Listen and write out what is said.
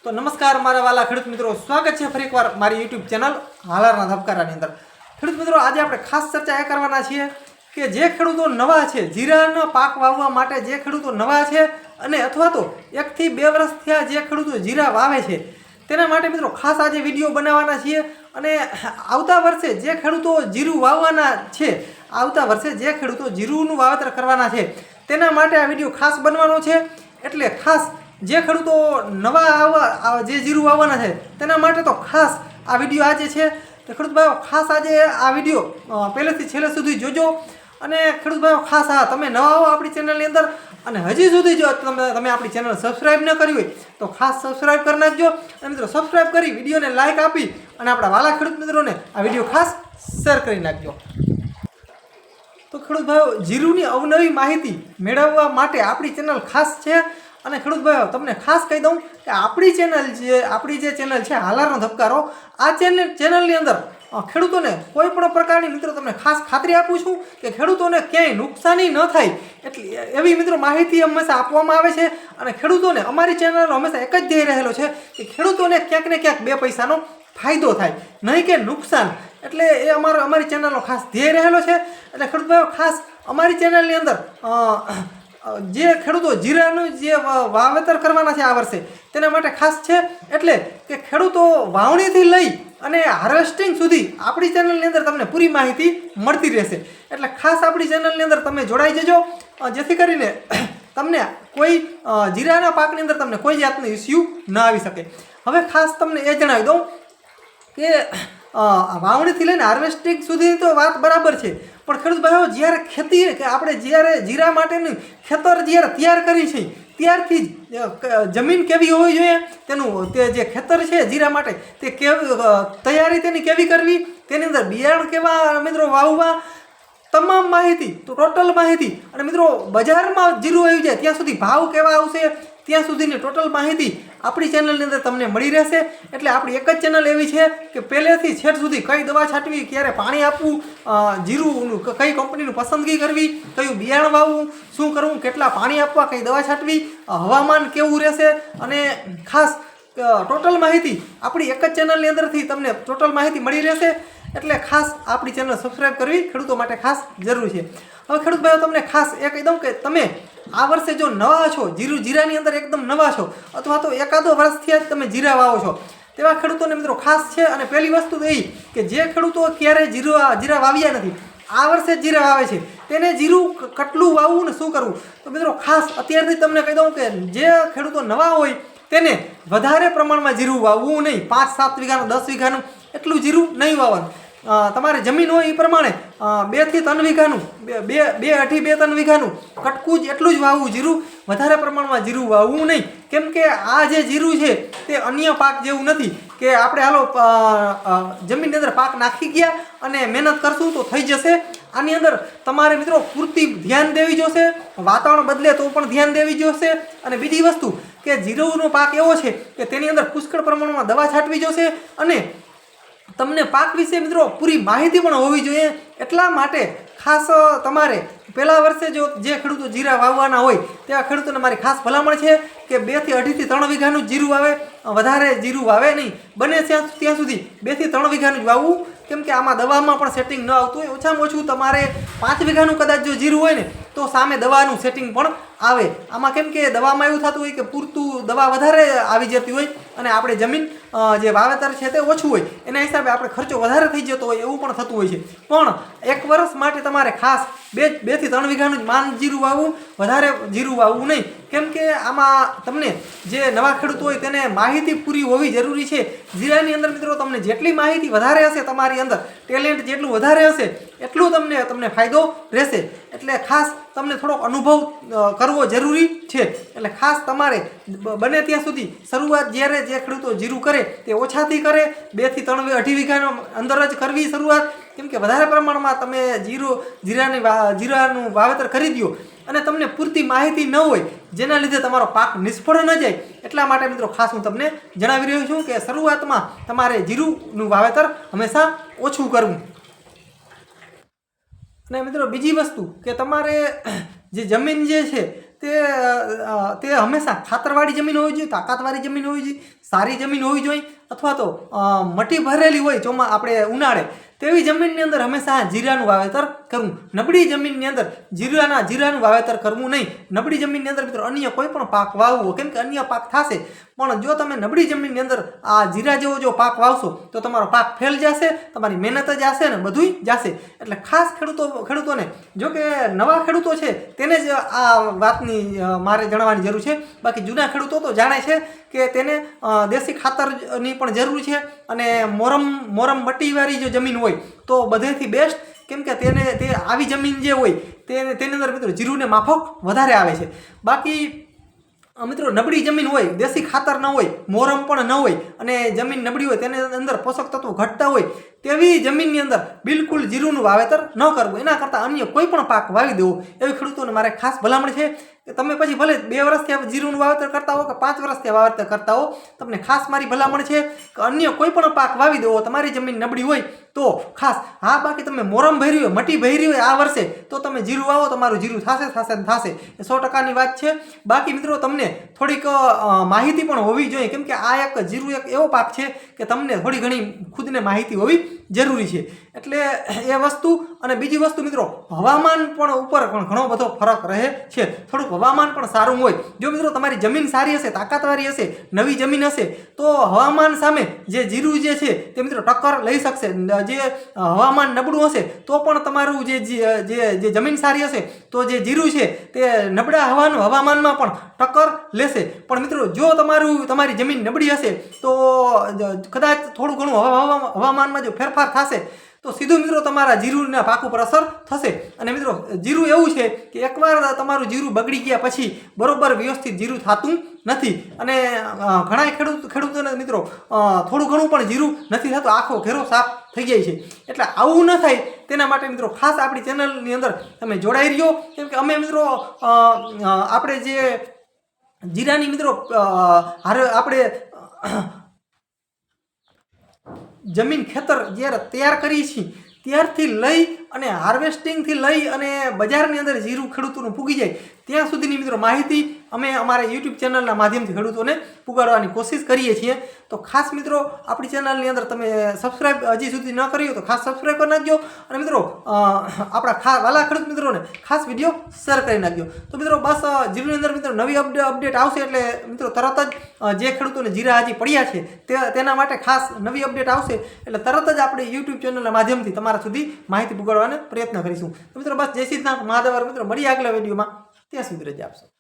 તો નમસ્કાર મારા વાલા ખેડૂત મિત્રો, સ્વાગત છે ફરી એકવાર મારી યુટ્યુબ ચેનલ હાલારના ધબકારાની અંદર। ખેડૂત મિત્રો, આજે આપણે ખાસ ચર્ચા એ કરવાના છીએ કે જે ખેડૂતો નવા છે, જીરાનો પાક વાવવા માટે જે ખેડૂતો નવા છે અને અથવા તો 1 થી 2 વર્ષ થયા જે ખેડૂતો જીરા વાવે છે તેના માટે મિત્રો ખાસ આજે વિડીયો બનાવવાના છીએ। અને આવતા વર્ષે જે ખેડૂતો જીરું વાવવાના છે, આવતા વર્ષે જે ખેડૂતો જીરુંનું વાવેતર કરવાના છે તેના માટે આ વિડીયો ખાસ બનવાનો છે। એટલે ખાસ જે ખેડૂતો નવા જે જીરું વાવવાના છે તેના માટે તો ખાસ આ વિડીયો આજે છે। તો ખેડૂત ભાઈઓ, ખાસ આજે આ વિડીયો પહેલેથી છેલ્લે સુધી જોજો। અને ખેડૂત ભાઈઓ, ખાસ તમે નવા આવો આપણી ચેનલની અંદર અને હજી સુધી જો તમે આપણી ચેનલ સબસ્ક્રાઈબ ન કરી હોય તો ખાસ સબસ્ક્રાઈબ કરી નાખજો। અને મિત્રો, સબસ્ક્રાઈબ કરી વિડીયોને લાઇક આપી અને આપણા વાલા ખેડૂત મિત્રોને આ વિડીયો ખાસ શેર કરી નાખજો। તો ખેડૂત ભાઈઓ, જીરુંની અવનવી માહિતી મેળવવા માટે આપણી ચેનલ ખાસ છે। અને ખેડૂત ભાઈઓ, તમને ખાસ કહી દઉં કે આપણી જે ચેનલ છે હાલારનો ધબકારો, આ ચેનલની અંદર ખેડૂતોને કોઈ પણ પ્રકારની મિત્રો તમને ખાસ ખાતરી આપું છું કે ખેડૂતોને ક્યાંય નુકસાની ન થાય એટલી એવી મિત્રો માહિતી હંમેશા આપવામાં આવે છે। અને ખેડૂતોને અમારી ચેનલનો હંમેશા એક જ ધ્યેય રહેલો છે કે ખેડૂતોને ક્યાંક ને ક્યાંક 2 પૈસાનો ફાયદો થાય, નહીં કે નુકસાન। એટલે એ અમારી ચેનલનો ખાસ ધ્યેય રહેલો છે। એટલે ખેડૂત ભાઈઓ, ખાસ અમારી ચેનલની અંદર જે ખેડૂતો જીરાનું જે વાવેતર કરવાના છે આ વર્ષે તેના માટે ખાસ છે। એટલે કે ખેડૂતો વાવણીથી લઈ અને હાર્વેસ્ટિંગ સુધી આપણી ચેનલની અંદર તમને પૂરી માહિતી મળતી રહેશે। એટલે ખાસ આપણી ચેનલની અંદર તમે જોડાઈ જજો, જેથી કરીને તમને કોઈ જીરાના પાકની અંદર તમને કોઈ જાતનો ઇસ્યુ ન આવી શકે। હવે ખાસ તમને એ જણાવી દઉં કે વાવણીથી લઈને હાર્વેસ્ટિંગ સુધીની તો વાત બરાબર છે, પણ ખેડૂત ભાઈઓ, જ્યારે ખેતી કે આપણે જ્યારે જીરા માટેનું ખેતર જ્યારે તૈયાર કરી છે ત્યારથી જ જમીન કેવી હોવી જોઈએ, તે જે ખેતર છે જીરા માટે તે તૈયારી તેની કેવી કરવી, તેની અંદર બિયારણ કેવા મિત્રો વાવવા, તમામ માહિતી, તો ટોટલ માહિતી, અને મિત્રો બજારમાં જીરું આવી જાય ત્યાં સુધી ભાવ કેવા આવશે ત્યાં સુધીની ટોટલ માહિતી આપણી ચેનલની અંદર તમને મળી રહેશે। એટલે આપણી એક જ ચેનલ એવી છે કે પહેલેથી છેટ સુધી કઈ દવા છાંટવી, ક્યારે પાણી આપવું, જીરુંનું કઈ કંપનીનું પસંદગી કરવી, કયું બિયારણ વાવવું, શું કરવું, કેટલા પાણી આપવા, કઈ દવા છાંટવી, હવામાન કેવું રહેશે, અને ખાસ ટોટલ માહિતી આપણી એક જ ચેનલની અંદરથી તમને ટોટલ માહિતી મળી રહેશે। એટલે ખાસ આપણી ચેનલ સબસ્ક્રાઈબ કરવી ખેડૂતો માટે ખાસ જરૂરી છે। હવે ખેડૂત ભાઈઓ, તમને ખાસ એ કહી દઉં કે તમે આ વર્ષે જો નવા છો, જીરાની અંદર એકદમ નવા છો, અથવા તો એકાદો વર્ષથી જ તમે જીરા વાવો છો તેવા ખેડૂતોને મિત્રો ખાસ છે। અને પહેલી વસ્તુ તો એ કે જે ખેડૂતો ક્યારેય જીરા વાવ્યા નથી, આ વર્ષે જ જીરા વાવે છે, તેને જીરું કેટલું વાવવું ને શું કરવું, તો મિત્રો ખાસ અત્યારથી તમને કહી દઉં કે જે ખેડૂતો નવા હોય તેને વધારે પ્રમાણમાં જીરું વાવવું નહીં। 5-7 વીઘાનું, 10 વીઘાનું એટલું જીરું નહીં વાવવાનું। તમારે જમીન હોય એ પ્રમાણે 2 થી 3 વીઘાનું, 2-2.5-3 વીઘાનું કટકું જ એટલું જ વાવવું જીરું, વધારે પ્રમાણમાં જીરું વાવવું નહીં। કેમ કે આ જે જીરું છે તે અન્ય પાક જેવું નથી કે આપણે હાલો જમીનની અંદર પાક નાખી ગયા અને મહેનત કરશું તો થઈ જશે। આની અંદર તમારે મિત્રો પૂરતી ધ્યાન દેવી જોશે, વાતાવરણ બદલે તો પણ ધ્યાન દેવી જોશે। અને બીજી વસ્તુ કે જીરુંનો પાક એવો છે કે તેની અંદર પુષ્કળ પ્રમાણમાં દવા છાંટવી જોશે, અને તમને પાક વિશે મિત્રો પૂરી માહિતી પણ હોવી જોઈએ। એટલા માટે ખાસ તમારે પહેલા વર્ષે જે ખેડૂતો જીરા વાવવાના હોય તેવા ખેડૂતોને મારી ખાસ ભલામણ છે કે 2 થી 2.5 થી 3 વીઘાનું જીરું વાવે, વધારે જીરું વાવે નહીં, બને ત્યાં સુધી 2 થી 3 વીઘાનું જ વાવવું। કેમ કે આમાં દવામાં પણ સેટિંગ ન આવતું હોય, ઓછામાં ઓછું તમારે 5 વીઘાનું કદાચ જો જીરું હોય ને તો સામે દવાનું સેટિંગ પણ આવે। આમાં કેમ કે દવામાં એવું થતું હોય કે પૂરતું દવા વધારે આવી જતી હોય અને આપણે જમીન જે વાવેતર છે તે ઓછું હોય, એના હિસાબે આપણે ખર્ચો વધારે થઈ જતો હોય, એવું પણ થતું હોય છે। પણ 1 વર્ષ માટે તમારે ખાસ 2 થી 3 વીઘાનું જ માન જીરું વાવવું, વધારે જીરું વાવવું નહીં। કેમ કે આમાં તમને જે નવા ખેડૂત હોય તેને માહિતી પૂરી હોવી જરૂરી છે। જીરાની અંદર મિત્રો તમને જેટલી માહિતી વધારે હશે, તમારી અંદર ટેલેન્ટ જેટલું વધારે હશે એટલું તમને ફાયદો રહેશે। એટલે ખાસ તમને થોડોક અનુભવ કરવો જરૂરી છે। એટલે ખાસ તમારે બને ત્યાં સુધી શરૂઆત જ્યારે જે ખેડૂતો જીરું કરે તે ઓછાથી કરે, 2 થી 3.5 વીઘાનો અંદર જ કરવી શરૂઆત। કેમ કે વધારે પ્રમાણમાં તમે જીરાનું વાવેતર કરી દો અને તમને પૂરતી માહિતી ન હોય જેના લીધે તમારો પાક નિષ્ફળ ન જાય, એટલા માટે મિત્રો ખાસ હું તમને જણાવી રહ્યો છું કે શરૂઆતમાં તમારે જીરુંનું વાવેતર હંમેશા ઓછું કરવું। અને મિત્રો બીજી વસ્તુ કે તમારે જે જમીન જે છે તે હંમેશા ખાતરવાળી જમીન હોવી જોઈએ, તાકાતવાળી જમીન હોવી જોઈએ, સારી જમીન હોવી જોઈએ, અથવા તો મટી ભરેલી હોય આપણે ઉનાળે તેવી જમીનની અંદર હંમેશા જીરાનું વાવેતર કરવું. નબળી જમીનની અંદર જીરાનું વાવેતર કરવું નહીં. નબળી જમીનની અંદર મિત્રો અન્ય કોઈ પણ પાક વાવવો, કેમ કે અન્ય પાક થશે, પણ જો તમે નબળી જમીનની અંદર આ જીરા જેવો જો પાક વાવશો તો તમારો પાક ફેલ જશે, તમારી મહેનત જશે ને બધુંય જશે. એટલે ખાસ ખેડૂતોને, જો કે નવા ખેડૂતો છે તેને જ આ વાતની મારે જણાવવાની જરૂર છે. બાકી જૂના ખેડૂતો તો જાણે છે કે તેને દેશી ખાતરની પણ જરૂર છે, અને મોરમ મટીવાળી જો જમીન હોય તો બધેથી બેસ્ટ, કેમ કે તે આવી જમીન જે હોય તેની અંદર મિત્રો જીરુને માફક વધારે આવે છે. બાકી મિત્રો નબળી જમીન હોય, દેશી ખાતર ન હોય, મોરમ પણ ન હોય, અને જમીન નબળી હોય, તેની અંદર પોષક તત્વો ઘટતા હોય, તેવી જમીનની અંદર બિલકુલ જીરુનું વાવેતર ન કરવું. એના કરતાં અન્ય કોઈ પણ પાક વાવી દેવો એવી ખેડૂતોને મારે ખાસ ભલામણ છે કે તમે પછી ભલે 2 વર્ષથી જીરુનું વાવેતર કરતા હો કે 5 વર્ષથી વાવેતર કરતા હો, તમને ખાસ મારી ભલામણ છે કે અન્ય કોઈ પણ પાક વાવી દેવો તમારી જમીન નબળી હોય તો ખાસ. હા, બાકી તમે મોરમ ભરી હોય, મટી ભરી હોય આ વર્ષે, તો તમે જીરું વાવો, તમારું જીરું થશે એ 100%ની વાત છે. બાકી મિત્રો તમને થોડીક માહિતી પણ હોવી જોઈએ, કેમ કે આ જીરું એક એવો પાક છે કે તમને થોડી ઘણી ખુદને માહિતી હોવી જરૂરી છે. એટલે એ વસ્તુ. અને બીજી વસ્તુ મિત્રો, હવામાન પણ ઉપર પણ ઘણો બધો ફરક રહે છે. થોડુંક હવામાન પણ સારું હોય, જો મિત્રો તમારી જમીન સારી હશે, તાકાતવાળી હશે, નવી જમીન હશે, તો હવામાન સામે જે જીરું જે છે તે મિત્રો ટક્કર લઈ શકશે. જે હવામાન નબળું હશે તો પણ તમારું જે જમીન સારી હશે તો જે જીરું છે તે નબળા હવામાનમાં પણ ટક્કર લેશે. પણ મિત્રો જો તમારી જમીન નબળી હશે તો કદાચ થોડું ઘણું હવામાનમાં જો ફેરફાર થશે તો સીધું મિત્રો તમારા જીરુના પાક ઉપર અસર થશે. અને મિત્રો જીરું એવું છે કે એકવાર તમારું જીરું બગડી ગયા પછી બરોબર વ્યવસ્થિત જીરું થતું નથી. અને ઘણા ખેડૂતોને મિત્રો થોડું ઘણું પણ જીરું નથી થતું, આખો ઘેરો સાફ થઈ જાય છે. એટલે આવું ન થાય તેના માટે મિત્રો ખાસ આપણી ચેનલની અંદર તમે જોડાઈ રહ્યો, કેમ કે અમે મિત્રો આપણે જે જીરાની મિત્રો આપણે જમીન ખેતર જ્યારે તૈયાર કરીએ છીએ ત્યારથી લઈ અને હાર્વેસ્ટિંગથી લઈ અને બજારની અંદર જીરું ખેડૂતોનું પૂગી જાય ત્યાં સુધીની મિત્રો માહિતી અમે અમારા યુટ્યુબ ચેનલના માધ્યમથી ખેડૂતોને પુગાડવાની કોશિશ કરીએ છીએ. તો ખાસ મિત્રો આપણી ચેનલની અંદર તમે સબસ્ક્રાઈબ હજી સુધી ન કરી હોય તો ખાસ સબસ્ક્રાઈબ કરી નાખજો. અને મિત્રો આપણા વાલા ખેડૂત મિત્રોને ખાસ વિડીયો શેર કરી નાખજો. તો મિત્રો બસ જીરુની અંદર મિત્રો નવી અપડેટ આવશે એટલે મિત્રો તરત જ જે ખેડૂતોને જીરા હજી પડ્યા છે તેના માટે ખાસ નવી અપડેટ આવશે એટલે તરત જ આપણે યુટ્યુબ ચેનલના માધ્યમથી તમારા સુધી માહિતી પુગાડવાનો પ્રયત્ન કરીશું. તો મિત્રો બસ જય સિદ્ધાર્થ મહાદેવ મિત્રો, મળીએ આગલા વિડીયોમાં. ત્યાં સુધી રજા આપશો.